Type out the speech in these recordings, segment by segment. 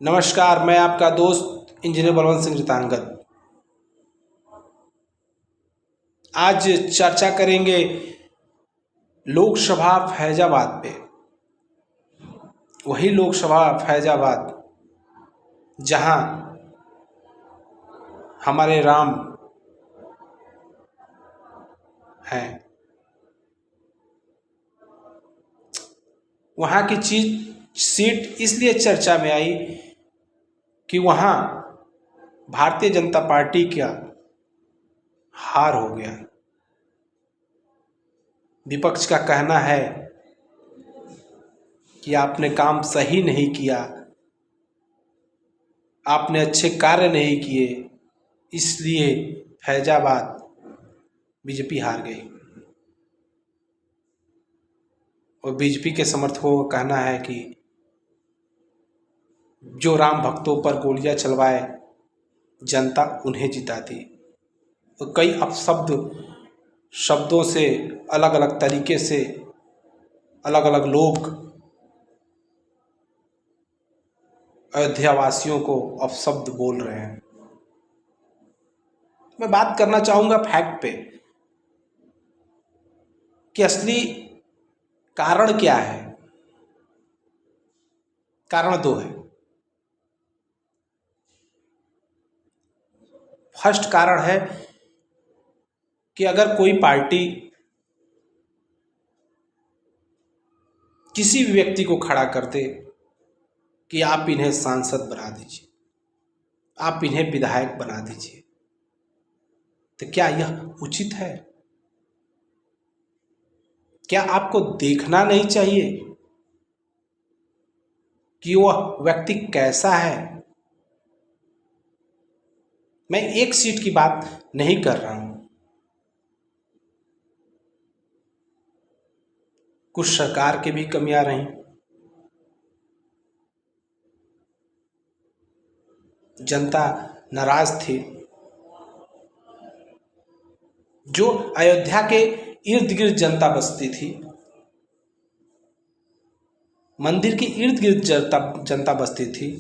नमस्कार, मैं आपका दोस्त इंजीनियर बलवंत सिंह रितांगत। आज चर्चा करेंगे लोकसभा फैजाबाद पे। वही लोकसभा फैजाबाद जहां हमारे राम हैं। वहां की सीट इसलिए चर्चा में आई कि वहां भारतीय जनता पार्टी का हार हो गया। विपक्ष का कहना है कि आपने काम सही नहीं किया, आपने अच्छे कार्य नहीं किए, इसलिए फैजाबाद बीजेपी हार गई। और बीजेपी के समर्थकों का कहना है कि जो राम भक्तों पर गोलियां चलवाए जनता उन्हें जिताती। तो कई शब्दों से अलग अलग तरीके से अलग अलग लोग अयोध्या वासियों को अपशब्द बोल रहे हैं। मैं बात करना चाहूंगा फैक्ट पे कि असली कारण क्या है। कारण दो है। फर्स्ट कारण है कि अगर कोई पार्टी किसी भी व्यक्ति को खड़ा कर दे कि आप इन्हें सांसद बना दीजिए, आप इन्हें विधायक बना दीजिए, तो क्या यह उचित है? क्या आपको देखना नहीं चाहिए कि वह व्यक्ति कैसा है? मैं एक सीट की बात नहीं कर रहा हूं। कुछ सरकार की भी कमियां रहीं, जनता नाराज थी। जो अयोध्या के इर्द गिर्द जनता बसती थी, मंदिर के इर्द गिर्द जनता बसती थी,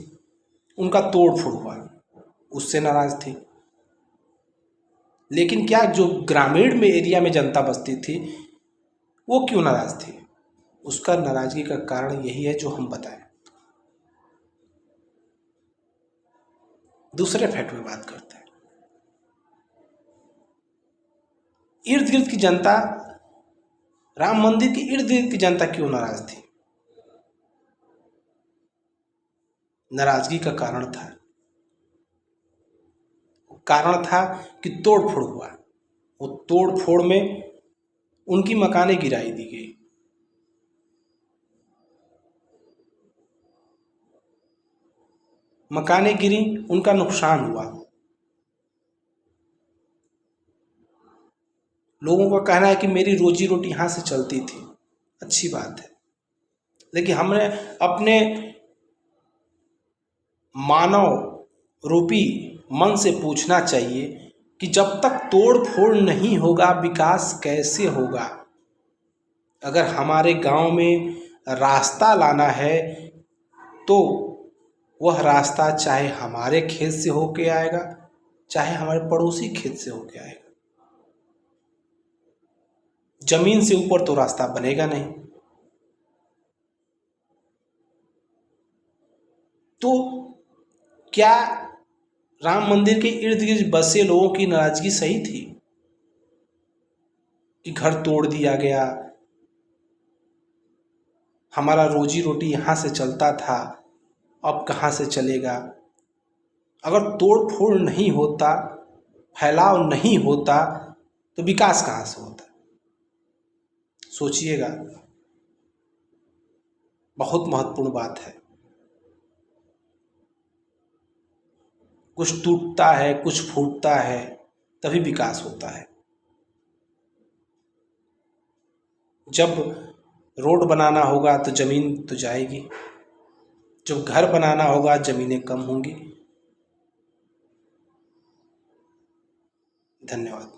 उनका तोड़ फोड़ हुआ, उससे नाराज थी। लेकिन क्या जो ग्रामीण में एरिया में जनता बसती थी वो क्यों नाराज थी? उसका नाराजगी का कारण यही है जो हम बताएं। दूसरे फैक्ट में बात करते हैं। इर्द गिर्द की जनता, राम मंदिर के इर्द गिर्द की जनता क्यों नाराज थी? नाराजगी का कारण था कि तोड़ फोड़ हुआ। वो तोड़ फोड़ में उनकी मकानें गिराई दी गई। मकानें गिरी, उनका नुकसान हुआ। लोगों का कहना है कि मेरी रोजी रोटी यहाँ से चलती थी। अच्छी बात है, लेकिन हमने अपने मानव रूपी मन से पूछना चाहिए कि जब तक तोड़ फोड़ नहीं होगा विकास कैसे होगा? अगर हमारे गांव में रास्ता लाना है तो वह रास्ता चाहे हमारे खेत से होके आएगा, चाहे हमारे पड़ोसी खेत से होके आएगा। जमीन से ऊपर तो रास्ता बनेगा नहीं। तो क्या राम मंदिर के इर्द गिर्द बसे लोगों की नाराजगी सही थी कि घर तोड़ दिया गया, हमारा रोजी रोटी यहां से चलता था, अब कहां से चलेगा? अगर तोड़ फोड़ नहीं होता, फैलाव नहीं होता, तो विकास कहां से होता? सोचिएगा, बहुत महत्वपूर्ण बात है। कुछ टूटता है, कुछ फूटता है, तभी विकास होता है। जब रोड बनाना होगा तो जमीन तो जाएगी, जब घर बनाना होगा जमीनें कम होंगी। धन्यवाद।